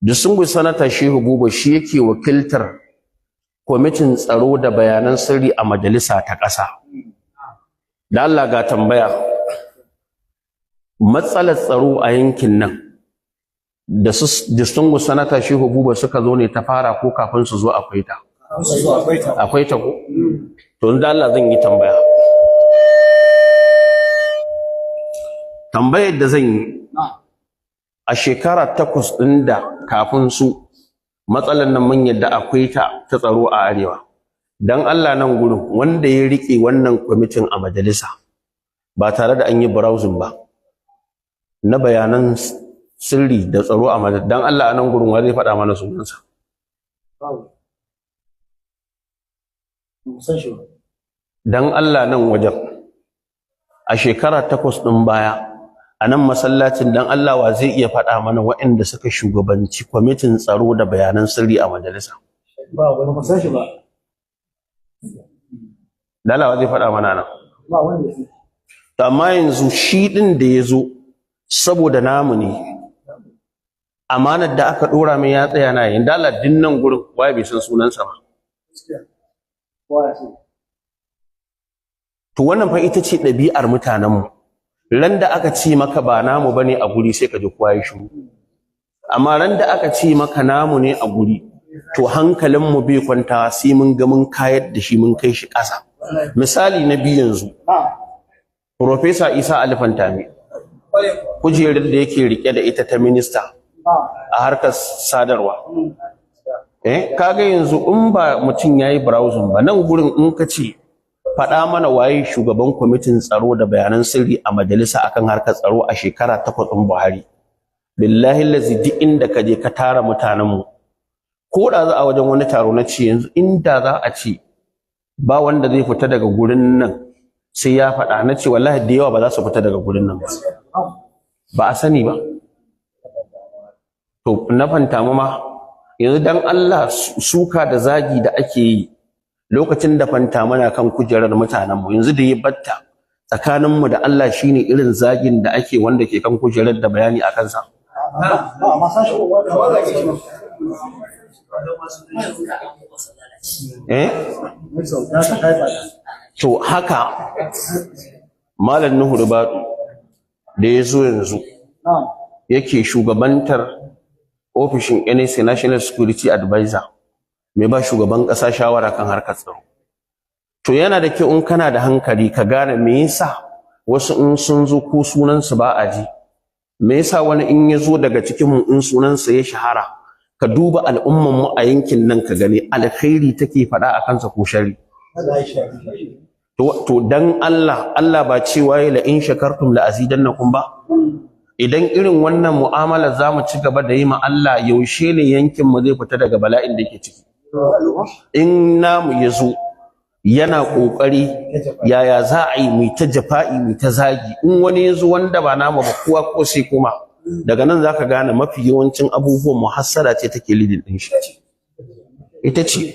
Distinguished Sanata Shehu Buba shi yake wakiltar kwamitin tsaro da bayanan sirri a majalisa ta ƙasa. Da Allah ga tambaya, matsalar tsaro a yankin nan da su Distinguished Sanata Shehu Buba suka zo ne ta fara ko kafin su zo akwai ta? Akwai ta ko? To da Allah zan yi tambaya. Tambayar da zan yi, a shekara 8 ɗin da kafin su matsalar nan mun yadda akwai ta tsaro a arewa. Dan Allah nan gurin wanda ya rike wannan kwamitin a majalisa ba tare da an yi browsing ba na bayanan sirri da tsaro a majalisa, dan Allah nan gurin wa zai faɗa mana sunansa? Dan Allah nan wajen a shekara 8 ɗin baya a nan masallacin, dan Allah wa zai iya faɗa mana waɗanda suka shugabanci kwamitin tsaro da bayanan sirri a majalisa? Ba wani san shi ba. Dalawa zai faɗa mana nan. Ba wanda ya san. Amma yanzu shi ɗin da ya zo saboda namu ne, amanar da aka ɗora mai ya tsaya na yin dala dinnan gurin waye bai san sunansa ba. To wannan fa ita ce ɗabi'ar mutanenmu. Ran da aka ce maka ba namu bane a guri sai ka ji kowa ya shiru. Amma ran da aka ce maka namu ne a guri, to hankalinmu bai kwanta sai mun ga mun kayar da shi mun kai shi ƙasa. Misali na biyu yanzu, Profesa Isa Ali Fantami, kujerar da yake rike da ita ta minista a harkar sadarwa. Kaga yanzu in ba mutum yayi browsing ba, nan gurin in ka ce faɗa mana waye shugaban kwamitin tsaro da bayanan sirri a majalisa akan harkar tsaro a shekara 8 ɗin Buhari. Billahi lazi duk inda ka je ka tara mutanenmu, ko da za a wajen wani taro na ce yanzu inda za a ce ba wanda zai fita daga gurin nan sai ya faɗa, na ce wallahi da yawa ba za su fita daga gurin nan ba. Ba a sani ba. To na Fantami ma yanzu dan Allah suka da zagi da ake yi lokacin da Fantami na kan kujerar mutanenmu, yanzu da ya batta tsakaninmu da Allah shine irin zagin da ake wanda ke kan kujerar da bayani a kansa. To haka Malam Nuhu Ribadu da ya zo yanzu yake shugabantar ofishin NSA National Security Advisor, mai ba shugaban ƙasa shawara kan harkar tsaro. To yana da kyau in kana da hankali ka gane me yasa wasu in sun zo ko sunansu ba a ji, me yasa wani in ya zo daga cikin mu in sunansa ya shahara, ka duba al'umman mu a yankin nan ka gani alkhairi take faɗa a kansa ko shari. To dan Allah ba cewa la in shakartum la azidannakum ba. Idan irin wannan mu'amala za mu ci gaba da yi ma Allah, yaushe ne yankin mu zai fita daga bala'in da yake ciki? In namu ya zo yana kokari yaya za a yi mu ta jafa'i mu ta zagi, in wani ya zo wanda ba namu ba kowa ko sai kuma daga nan zaka gane mafi yawancin abubuwan muhassara ce take lidin din shi. Ita ce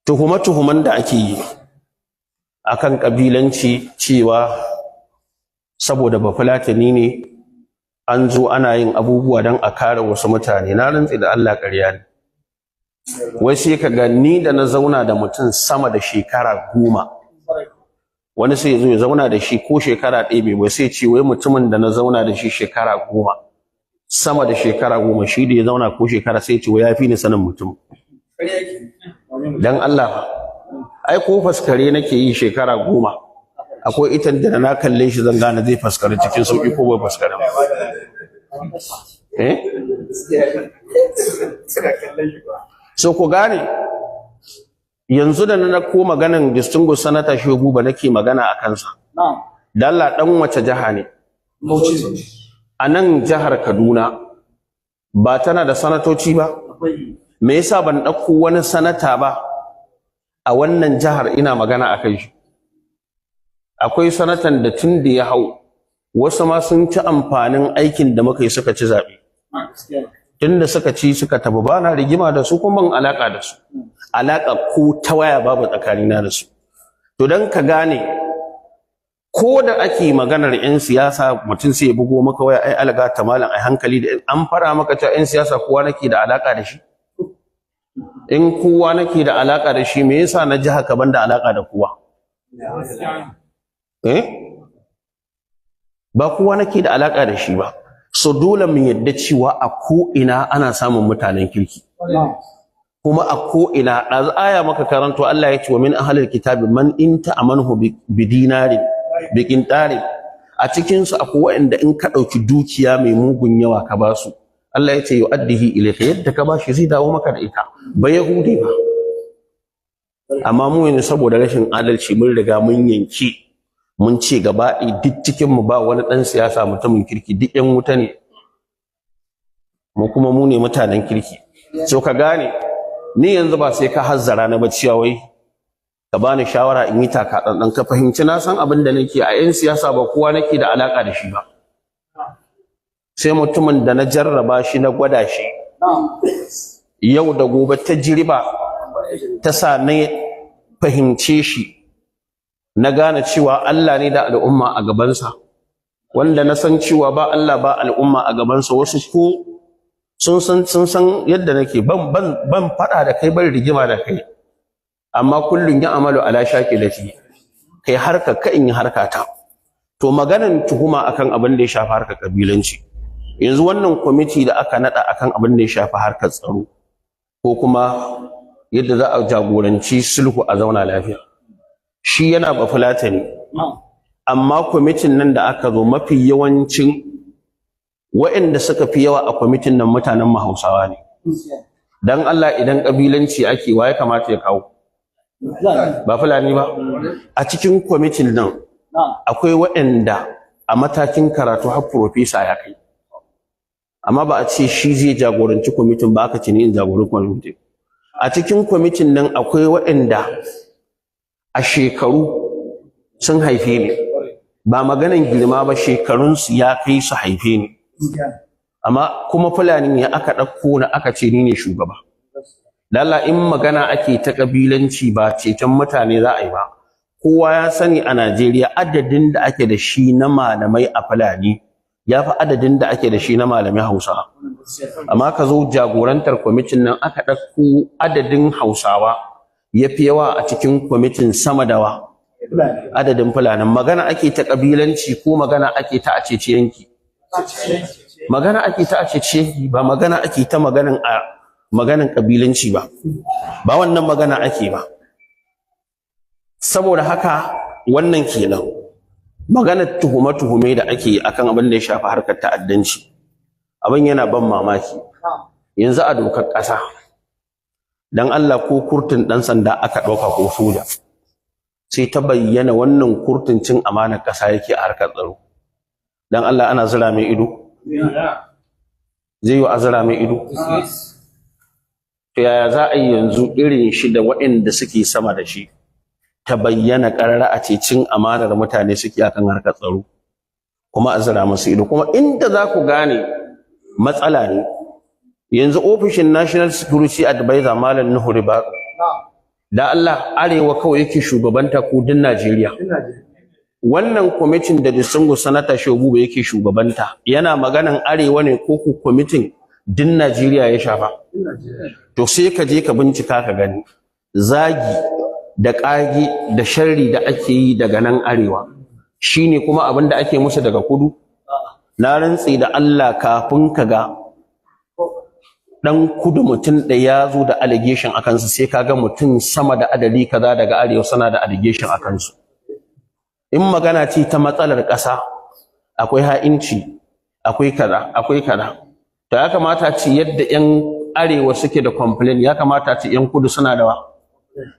tuhuman da ake yi akan kabilanci, cewa saboda bafulatani ne an zo ana yin abubuwa don a kare wasu mutane. Na rantsi da Allah ƙarya ne. Wai sai ka ga ni da na zauna da mutum sama da shekara 10, wani sai ya zo ya zauna da shi ko shekara 1 bai sai ce wai mutumin da na zauna da shi shekara 10, sama da shekara 10, shi da ya zauna ko shekara, sai ce wai ya fi ni sanin mutum. Dan Allah, ai ko faskare nake yi shekara 10, akwai itan da na kalle shi zan gane zai faskare cikin sauki ko bai faskare ba. So ku gane yanzu da na ko maganan Distinguished Sanata Shehu Buba nake magana a kansa. Dalla dan wace jaha ne? A nan jihar Kaduna ba tana da sanatoci ba? Me yasa ban ɗauko wani sanata ba a wannan jihar ina magana a kai shi? Akwai sanatan da tun da ya hau wasu ma sun ci amfanin aikin da muka yi suka ci zaɓe. Tun da suka ci suka tafi, ba na rigima da su kuma ban alaƙa da su. Alaƙa ko ta waya babu tsakanina da su. To don ka gane ko da ake maganar 'yan siyasa mutum sai ya bugo maka waya ai alga ta malam ai hankali da an fara maka cewa 'yan siyasa kowa nake da alaka da shi. In kowa nake da alaka da shi me yasa na ji haka ban da alaka da kowa? Ba kowa nake da alaka da shi ba. So dole mu yadda cewa a ko ina ana samun mutanen kirki. Kuma a ko ina aya maka karanto Allah ya ce wa min ahlil kitabi man in ta'amanhu bi dinarin bi qintarin, a cikin su akwai wanda in ka dauki dukiya mai mugun yawa ka ba su Allah ya ce yu'addihi ilayka, yadda ka ba shi zai dawo maka da ita. Ba yahudi ba. Amma mu yanzu saboda rashin adalci mun riga mun yanki mun ce gaba duk cikin mu ba wani dan siyasa mutumin kirki, duk yan wuta ne. Mu kuma mu ne mutanen kirki. So ka gane ni yanzu ba sai ka hazzara na ba cewa wai ka bani shawara in yi taka dan ka fahimci na san abin da nake a yan siyasa ba kowa nake da alaka da shi ba. Sai mutumin da na jarraba shi na gwada shi yau da gobe ta jiriba ta sa na fahimce shi na gane cewa Allah ne da al'umma a gabansa, wanda na san cewa ba Allah ba al'umma a gabansa. Wasu ko sun san yadda nake ban fada da kai, ban rigima da kai, amma kullun ya amalu ala shakilati, kai harka ka in yi harkata. To maganan tuhuma akan abin da ya shafi harkar kabilanci, yanzu wannan kwamiti da aka nada akan abin da ya shafi harkar tsaro ko kuma yadda za a jagoranci sulhu a zauna lafiya, shi yana ba fulatani, amma kwamitin nan da aka zo mafi yawancin waɗanda suka fi yawa a kwamitin nan mutanen Hausawa ne. Dan Allah idan kabilanci ake wa ya kamata ya kawo? Ba fulani ba. A cikin kwamitin nan akwai waɗanda a matakin karatu har profesa ya kai, amma ba a ce shi zai jagoranci kwamitin ba, aka ce ni in jagoranci kwamitin. A cikin kwamitin nan akwai waɗanda a shekaru sun haife ni, ba maganan girma ba, shekarunsu ya kai su haife ni, amma kuma fulani ne aka ɗauko na aka ce ni ne shugaba. Lalla in magana ake ta ƙabilanci ba ceton mutane za a yi ba. Kowa ya sani a Najeriya adadin da ake da shi na malamai a fulani ya fi adadin da ake da shi na malamai Hausawa. Amma ka zo jagorantar kwamitin nan aka ɗauko adadin Hausawa ya fi yawa a cikin kwamitin sama da adadin fulanin. Magana ake ta ƙabilanci ko magana ake ta acece yanki? Magana ake ta acece yanki, ba magana ake ta maganan ƙabilanci ba. Ba wannan magana ake ba. Saboda haka wannan kenan. Maganar tuhume-tuhume da ake akan abin da ya shafi harkar ta'addanci, abin yana ban mamaki. Yanzu a dokar ƙasa, dan Allah ko kurtin ɗan sanda aka ɗauka ko soja, sai ta bayyana wannan kurtin cin amanar ƙasa yake a harkar tsaro, dan Allah ana zira mai ido? Zai yi a zira mai ido? To yaya za a yi yanzu irin shi da waɗanda suke sama da shi ta bayyana ƙarara a ce cin amanar mutane suke akan harkar tsaro, kuma a zira musu ido? Kuma inda za ku gane matsala ne, yanzu ofishin National Security Advisor Malam Nuhu Ribadu, da Allah arewa kawai yake shugabanta ko din Najeriya? Wannan kwamitin da distinguished Sanata Shehu yake shugabanta yana maganan arewa ne ko ku kwamitin din Najeriya ya shafa? To sai ka je ka bincika ka gani zagi da ƙagi da sharri da ake yi daga nan arewa shine kuma abin da ake musu daga kudu. Na rantsi da Allah kafin ka ga dan kudu mutum da ya zo da allegation a kansu sai ka ga mutum sama da adadi kaza daga arewa suna da allegation a kansu. In magana ce ta matsalar ƙasa, akwai ha'inci, akwai kaza, akwai kaza. To ya kamata ce yadda 'yan arewa suke da complain, ya kamata ce 'yan kudu suna da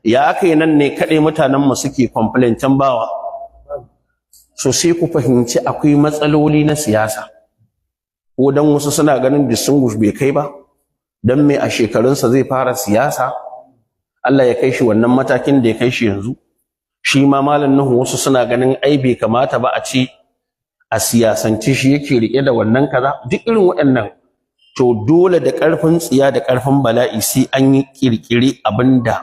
ya aka yi nan ne kaɗai mutanenmu suke complain can bawa. So sai ku fahimci akwai matsaloli na siyasa, ko dan wasu suna ganin distinguish bai kai ba, dan me a shekarunsa zai fara siyasa, Allah ya kai shi wannan matakin da ya kai shi yanzu. Shi ma Malam Nuhu wasu suna ganin ai bai kamata ba a ce a siyasance shi yake rike da wannan kaza. Duk irin waɗannan to dole da ƙarfin tsiya da ƙarfin bala'i sai an yi kirkire abinda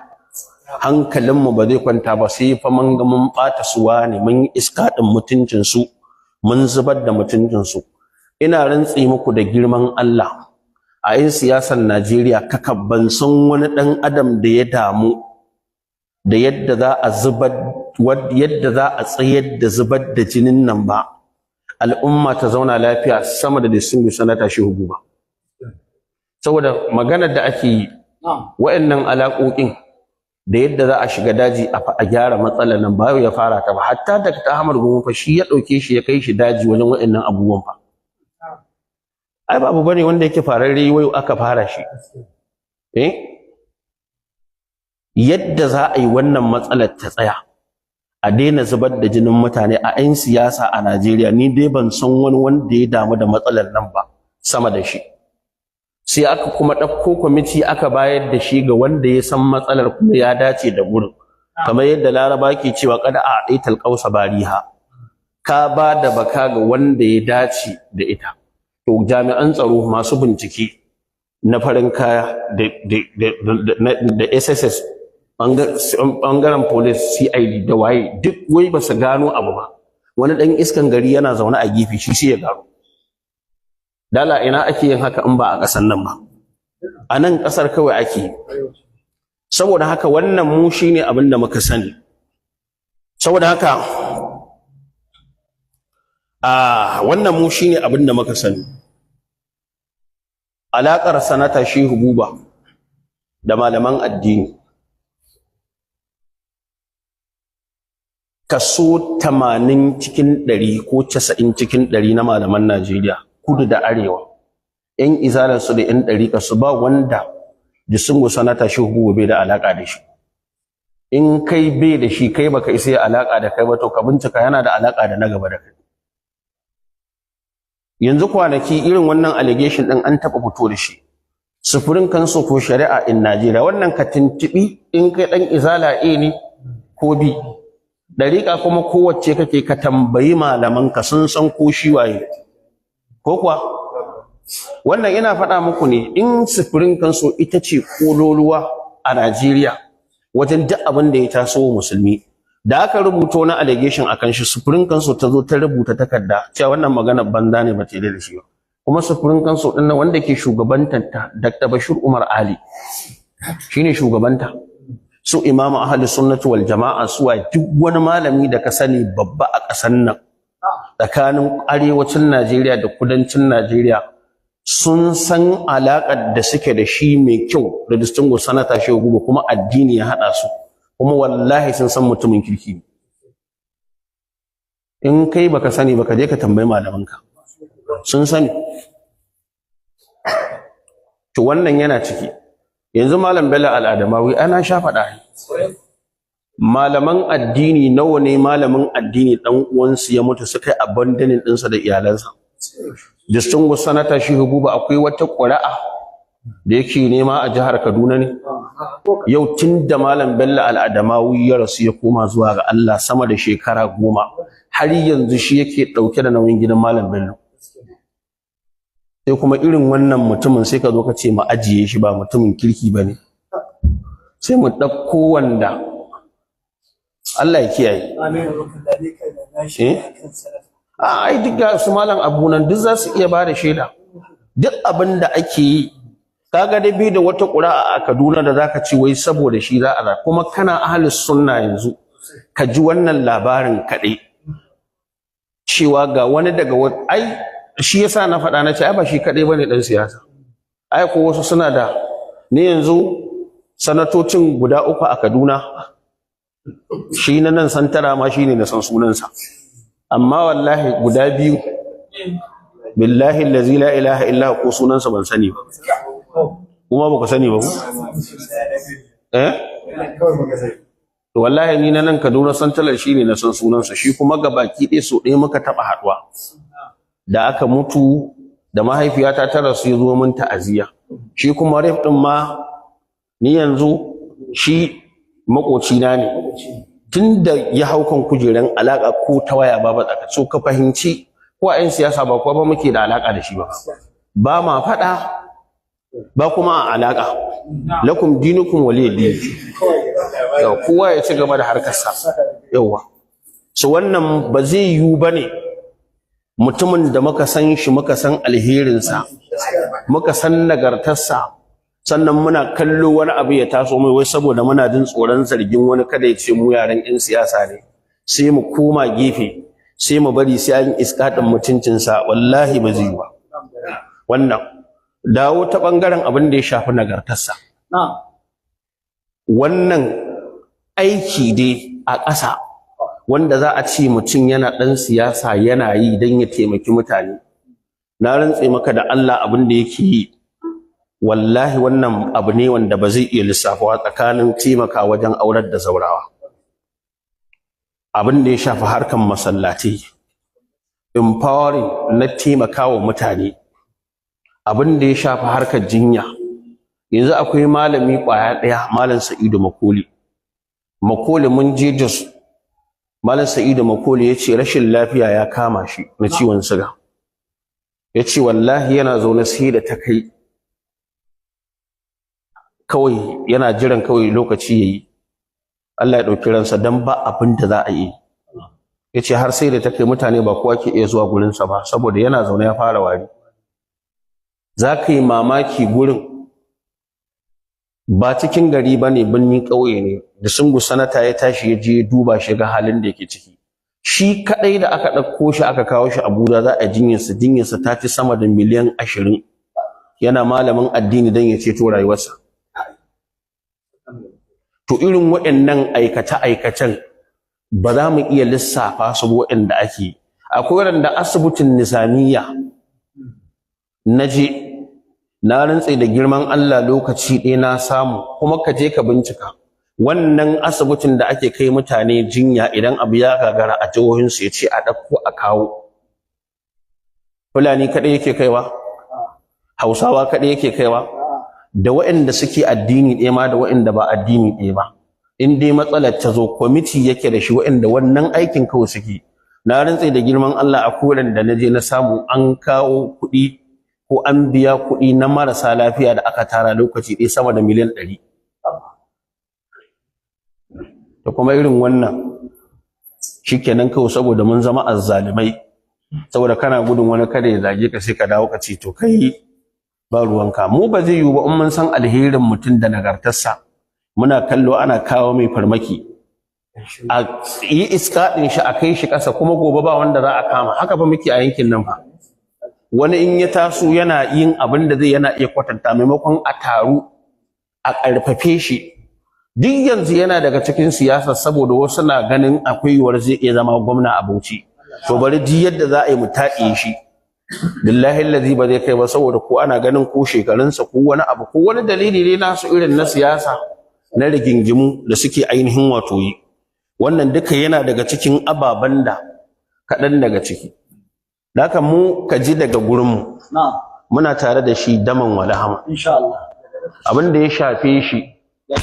hankalinmu ba zai kwanta ba sai fa mun ga mun ɓata suwa ne mun yi iska ɗin mutuncinsu mun zubar da mutuncinsu. Ina rantsi muku da girman Allah a yin siyasar Najeriya kaka ban san wani ɗan adam da ya damu da yadda za a tsayar da zubar da jinin nan ba al'umma ta zauna lafiya sama da distinguished sanata Shehu Buba. Saboda maganar da ake yi wa'annan alaƙoƙin da yadda za a shiga daji a gyara matsalar nan ba ya fara ta ba, hatta Dr. Ahmad Gumi fa shi ya ɗauke shi ya kai shi daji wajen wa'annan abubuwan fa. Ai babu bane wanda yake fararre wai aka fara shi. Yadda za a yi wannan matsalar ta tsaya a daina zubar da jinin mutane a 'yan siyasa a Najeriya, ni dai ban san wani wanda ya damu da matsalar nan ba sama da shi. Sai aka kuma ɗauko kwamiti aka bayar da shi ga wanda ya san matsalar kuma ya dace da gurin, kamar yadda Laraba ke cewa kada a ɗaital ƙausa bariha, ka ba da baka ga wanda ya dace da ita. To jami'an tsaro masu bincike na farin kaya da SSS ɓangaren police CID da waye duk wai ba su gano abu ba, wani ɗan iskan gari yana zaune a gefe shi sai ya gano. Dala ina ake yin haka in ba a ƙasar nan ba, a nan ƙasar kawai ake yi. Saboda haka wannan mu shine abin da muka sani. Saboda haka wannan mu shine abin da muka sani. Alaƙar sanata Shehu Buba da malaman addini kaso 80 cikin 100 ko 90 cikin 100 na malaman Najeriya kudu da arewa, 'yan izalarsu da 'yan ɗariƙarsu ba wanda jisungu sanata Shehu Buba bai da alaƙa da shi. In kai bai da shi kai baka isa ya alaƙa da kai ba to ka bincika yana da alaƙa da na gaba da kai. Yanzu kwanaki irin wannan allegation ɗin an taɓa fito da shi. Sufurin kansu ko shari'a in Najeriya wannan ka tuntuɓi in kai ɗan izala A ne ko B. Ɗariƙa kuma kowace kake ka tambayi malamanka sun san ko shi waye. Ko kuwa wannan ina faɗa muku ne in sufurin kansu ita ce kololuwa a Najeriya wajen duk abin da ya taso musulmi, da aka rubuta wani allegation akan shi sufurin kansu ta zo ta rubuta takarda cewa wannan maganar banza ne ba ta da shi ba, kuma sufurin kansu din nan wanda ke shugabantanta Dr. Bashir Umar Ali shine shugabanta, su imamu ahli sunnati wal jama'a suwa duk wani malami da ka sani babba a ƙasar nan tsakanin arewacin Najeriya da kudancin Najeriya sun san alaƙar da suke da shi mai kyau da distinguished sanata Shehu Buba, kuma addini ya haɗa su, kuma wallahi sun san mutumin kirki. In kai baka sani baka je ka tambayi malamanka sun sani. To wannan yana ciki. Yanzu Malam Bello Al-Adamawi ana sha faɗa malaman addini nawa ne malamin addini dan uwansu ya mutu suka yi abandoning ɗinsa da iyalansa. Distinguished sanata Shehu Buba akwai wata ƙuri'a da yake nema a jihar Kaduna ne. Yau tun da Malam Bello Al-Adamawi ya rasu ya koma zuwa ga Allah sama da shekara 10 har yanzu shi yake ɗauke da nauyin gidan Malam Bello. Sai kuma irin wannan mutumin sai ka zo ka ce mu ajiye shi ba mutumin kirki ba ne. Sai mu ɗauko wanda Allah ya kiyaye. Ai duk ga su Malam Abu nan duk za su iya ba da shaida. Duk abin da ake yi kaga dai bi da wata ƙura'a a Kaduna da zaka ci wai saboda shi za a kuma kana ahlus sunna yanzu ka ji wannan labarin kaɗai cewa ga wani daga ai shi yasa na faɗa na ce ai ba shi kaɗai bane dan siyasa, ai ko wasu suna da ni yanzu sanatocin guda 3 a Kaduna shi na nan santara ma shine na san sunansa, amma wallahi guda 2 billahi allazi la ilaha illa hu sunansa ban sani ba. Kuma ba ku sani ba ku? To wallahi ni na nan Kaduna santalar shine na san sunansa, shi kuma gabaki ɗaya so ɗaya muka taɓa haɗuwa da aka mutu da mahaifiyata ta rasu ya zo min ta'aziyya. Shi kuma ref ɗin ma ni yanzu shi makocina ne tun da ya hau kan kujeran alaƙa ko ta waya ba tsaka, so ka fahimci ko a 'yan siyasa ba kuwa ba muke da alaƙa da shi ba ma faɗa ba kuma a alaƙa lakum dinukum waliya din. yawa kowa ya ci gaba da harkarsa yawa so wannan ba zai yiwu bane mutumin da muka san shi muka san alherinsa muka san nagartarsa sannan muna kallo wani abu ya taso mai wai saboda muna jin tsoron zargin wani kada ya ce mu yaran 'yan siyasa ne sai mu koma gefe sai mu bari sai an iskaɗin mutuncinsa wallahi ba zai ba wannan dawo ta ɓangaren abin da ya shafi nagartarsa wannan aiki dai a ƙasa wanda za a ce mutum yana ɗan siyasa yana yi don ya taimaki mutane na rantse maka da Allah abin da yake yi wallahi wannan abu ne wanda ba zai iya lissafawa tsakanin taimaka wajen aurar da zaurawa abin da ya shafi harkan masallatai empowering na taimakawa mutane abin da ya shafi harkar jinya yanzu akwai malami kwaya ɗaya malam Sa'idu Makoli mun je Jos malam Sa'idu Makoli ya ce rashin lafiya ya kama shi na ciwon siga ya ce wallahi yana zaune sai da ta kai kawai yana jiran kawai lokaci yayi Allah ya ɗauki ransa dan ba abin da za a yi yace har sai da ta kai mutane ba kowa ke iya zuwa gurin sa ba saboda yana zaune ya fara wari za ka yi mamaki gurin ba cikin gari bane binni ƙauye ne da sungu sanata ya tashi ya je duba shi ga halin da yake ciki shi kadai da aka ɗauko shi aka kawo shi Abuja za a jinyarsa ta ci sama da miliyan 20 yana malamin addini dan ya ceto rayuwarsa to irin waɗannan aikace-aikacen ba za mu iya lissafa su waɗanda ake akwai wanda asibitin Nizamiya naje na rantse da girman Allah lokaci ɗaya na samu kuma ka je ka bincika wannan asibitin da ake kai mutane jinya idan abu ya gagara a jihohinsu ya ce a ɗauko a kawo Fulani kaɗai yake kaiwa Hausawa kaɗai yake kaiwa da waɗanda suke addini ɗaya ma da waɗanda ba addini ɗaya ba in dai matsalar ta zo kwamiti yake da shi waɗanda wannan aikin kawai suke na rantse da girman Allah a koren da na je na samu an kawo kuɗi ko an biya kuɗi na marasa lafiya da aka tara lokaci ɗaya sama da miliyan 100 da kuma irin wannan shikenan kawai saboda mun zama azzalimai saboda kana gudun wani kada ya zage ka sai ka dawo ka ce to kai ba ruwanka mu ba zai yiwu ba in mun san alherin mutum da nagartarsa muna kallo ana kawo mai farmaki a yi iska ɗin shi a kai shi ƙasa kuma gobe ba wanda za a kama haka fa muke a yankin nan fa wani in ya taso yana yin abin da zai yana iya kwatanta maimakon a taru a ƙarfafe shi duk yanzu yana daga cikin siyasa saboda wasu na ganin akwai yiwuwar zai iya zama gwamna a Bauchi to bari ji yadda za a yi mu taɗe shi billahi allazi ba zai kai ba saboda ko ana ganin ko shekarunsa ko wani abu ko wani dalili ne nasu irin na siyasa na rigingimu da suke ainihin wato yi wannan duka yana daga cikin ababen da kaɗan daga ciki haka mu ka ji daga gurinmu muna tare da shi daman walahama insha Allah abin da ya shafe shi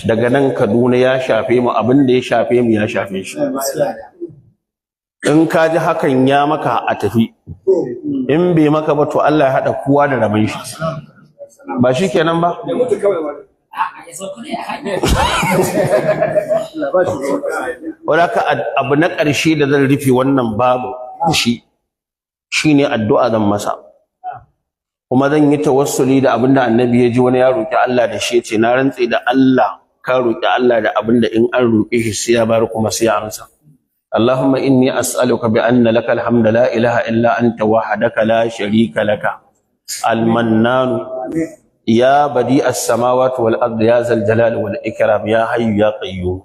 daga nan Kaduna ya shafe mu abin da ya shafe mu ya shafe shi in ka ji hakan ya maka a tafi in bai maka ba to Allah ya haɗa kowa da rabon shi ba shi kenan ba wadaka abu na ƙarshe da zan rufe wannan babu shi shine addu'a zan masa kuma zan yi tawassuli da abinda annabi ya ji wani ya roki Allah da shi yace na rantse da Allah ka roki Allah da abinda in an roke shi sai ya bar kuma sai ya amsa Allahumma inni as'aluka bi anna lakal hamdu la ilaha illa anta wahdaka la sharika laka al-mannan ya badi as-samawati wal ardi ya zal jalali wal ikram ya hayyu ya qayyum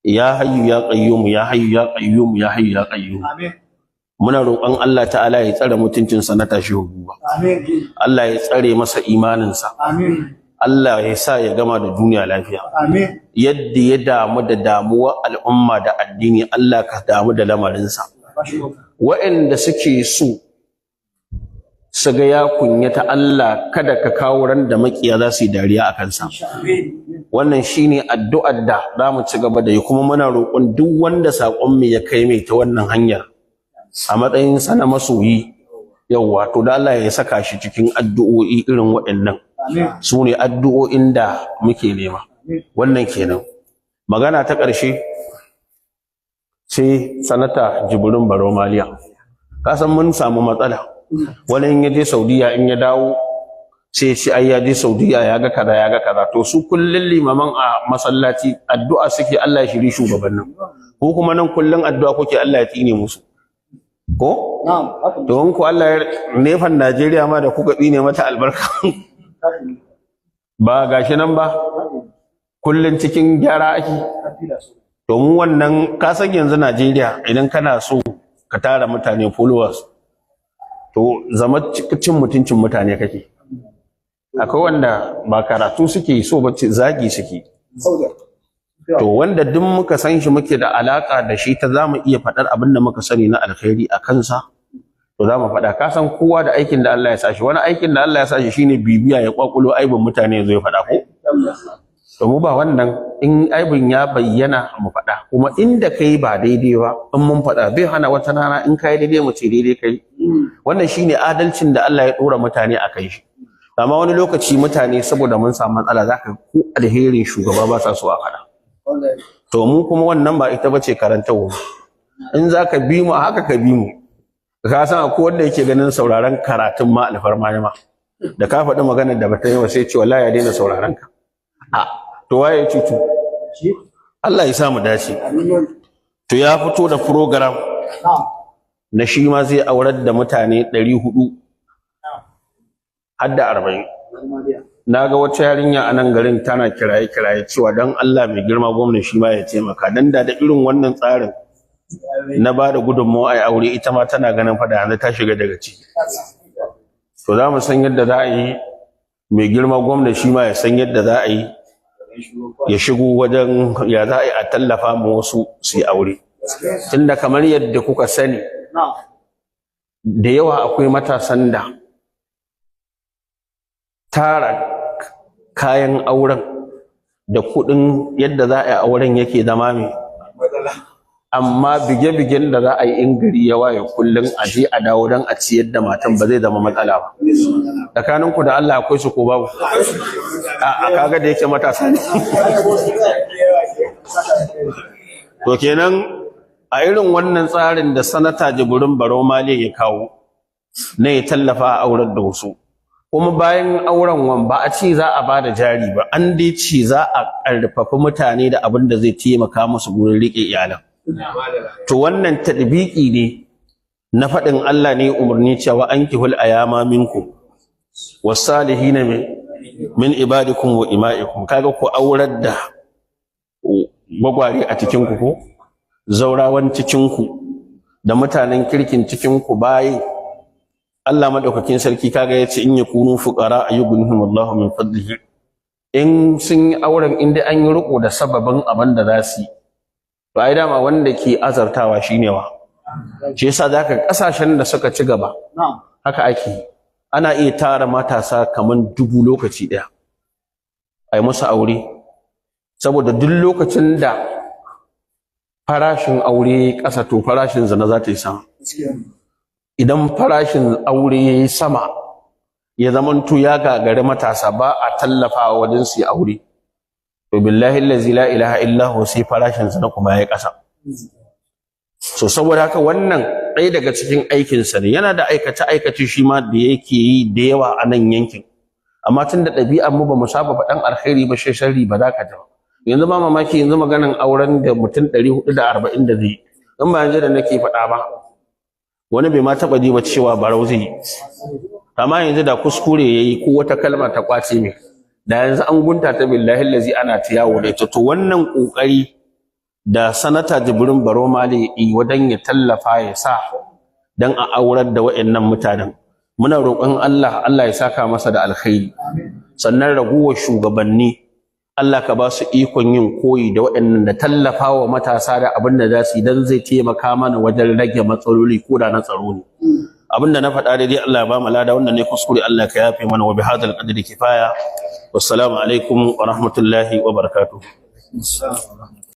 ya hayyu ya qayyum ya hayyu ya qayyum ya hayyu ya qayyum amin muna roƙon Allah ta'ala ya tsare mutuncin sa na tashi hukuba amin Allah ya tsare masa imanin sa amin Allah ya sa ya gama da duniya lafiya amin yadda ya damu da damuwa al'umma da addini Allah ka damu da lamarin sa waɗanda suke so su ga ya kunyata Allah kada ka kawo ran da makiya za su yi dariya a kansa wannan shine addu'ar da za mu ci gaba da yi kuma muna roƙon duk wanda saƙon mu ya kai mai ta wannan hanyar a matsayin sa na masoyi yawa to da Allah ya saka shi cikin addu'o'i irin waɗannan su ne addu'o'in da muke nema wannan kenan magana ta ƙarshe sai sanata Jibrin Baro Maliya. Kasan mun samu matsala, wani in ya je Saudiya in ya dawo sai shi ai ya je Saudiya ya ga kaza to su kullun limaman a masallaci addu'a suke Allah ya shiri shugabannin, ko kuma nan kullun addu'a kuke Allah ya tsine musu ko to in ku Allah ya nefan Najeriya ma da kuka tsine mata albarka ba gashi nan ba kullun cikin gyara ake. Domin wannan kasan yanzu Najeriya idan kana so ka tara mutane followers to zama cin mutuncin mutane kake. Akwai wanda ba karatu suke so ba zagi suke. To wanda duk muka san shi muke da alaka da shi ta zamu iya faɗar abin da muka sani na alkhairi a kansa to zamu faɗa. Ka san kowa da aikin da Allah ya sa shi, wani aikin da Allah ya sa shi shine bibiya ya kwakulo aibin mutane zai faɗa ko. To mu ba wannan, in aibin ya bayyana mu faɗa, kuma inda kai ba daidai ba in mun faɗa bai hana wata rana in kai daidai mu ce daidai kai. Wannan shine adalcin da Allah ya ɗora mutane a kai shi. Amma wani lokaci mutane saboda mun samu matsala zaka ko alherin shugaba ba sa so a faɗa. To mu kuma wannan ba ita bace karantawa. In zaka bi mu haka ka bi mu. Ka san akwai wanda yake ganin sauraron karatun ma alfarma ne ma. Da ka faɗi maganar da bata yi ba sai ce wallahi ya daina sauraron ka. To waye cutu? Allah ya sa mu dace. To ya fito da program na shi ma zai aurar da mutane 400 har da 40. Na ga wata yarinya a nan garin tana kiraye cewa dan Allah mai girma gwamnati shi ma ya taimaka, dan da irin wannan tsarin na ba da gudunmawa ai aure ita ma tana ganin fa da yanzu ta shiga daga ciki. To za mu san yadda za a yi mai girma gwamnati shi ma ya san yadda za a yi ya shigo wajen ya za a yi a tallafa ma wasu su yi aure. Tunda kamar yadda kuka sani da yawa akwai matasan da tara kayan auren da kuɗin yadda za a yi auren yake zama mai, amma bige-bigen da za a yi in gari ya waye kullum a je a dawo don a ciyar da matan ba zai zama matsala ba. Tsakaninku da Allah akwai su ko babu? A kaga da yake matasa ne. To kenan a irin wannan tsarin da sanata Jibrin Baro Maliya ya kawo na ya tallafa a aurar da wasu, kuma bayan auren wan ba a ce za a bada jari ba, an dai ce za a ƙarfafa mutane da abin da zai taimaka musu gurin riƙe iyalan. To wannan tadbiki ne na faɗin Allah ne umarni cewa ankihul ayama minkum wasalihina min ibadikum wa ima'ikum. Kaga ku aurar da gwagware a cikin ku ko zaurawan cikin ku da mutanen kirkin cikin ku bayi Allah madaukakin sarki kaga yace in yakunu fuqara ayyughnihim Allahu min fadlihi. In sun yi auren inda an yi riko da sababin abin da za su yi, to ai dama wanda ke azartawa shine wa. Shi yasa zaka kasashen da suka ci gaba haka ake, ana iya tara matasa kaman 1000 lokaci daya ai musu aure, saboda duk lokacin da farashin aure kasa to farashin zina za ta yi sama. Idan farashin aure ya yi sama ya zamanto ya gagari matasa ba a tallafawa wajen su yi aure, to billahi allazi la ilaha illa hu sai farashin sa kuma ya yi ƙasa. So saboda haka wannan ɗaya daga cikin aikin sa ne, yana da aikace shi ma da yake yi da yawa a nan yankin, amma tun da ɗabi'ar mu ba mu saba faɗan alkhairi ba, sharri ba za ka ji. Yanzu ba mamaki yanzu maganan auren da mutum 440 da zai yi, in ba yanzu da nake faɗa ba wani bai ma taɓa ji ba cewa barau zai yi. Amma yanzu da kuskure yayi ko wata kalma ta kwace mai, da yanzu an gunta ta billahi allazi ana ta yawo da ita. To wannan kokari da sanata Jibrin Baro Maliya wajen ya tallafa ya sa dan a aurar da waɗannan mutanen, muna roƙon Allah ya saka masa da alkhairi. Sannan raguwar shugabanni Allah ka ba su ikon yin koyi da waɗannan da tallafawa matasa da abin da za su yi dan zai taimaka mana wajen rage matsaloli ko da na tsaro ne. Abin da na faɗa daidai Allah ya ba mu lada, wanda ne kuskure Allah ka yafe mana. Wa bihadzal qadri kifaya. Wassalamu alaikum wa rahmatullahi wa barakatuh.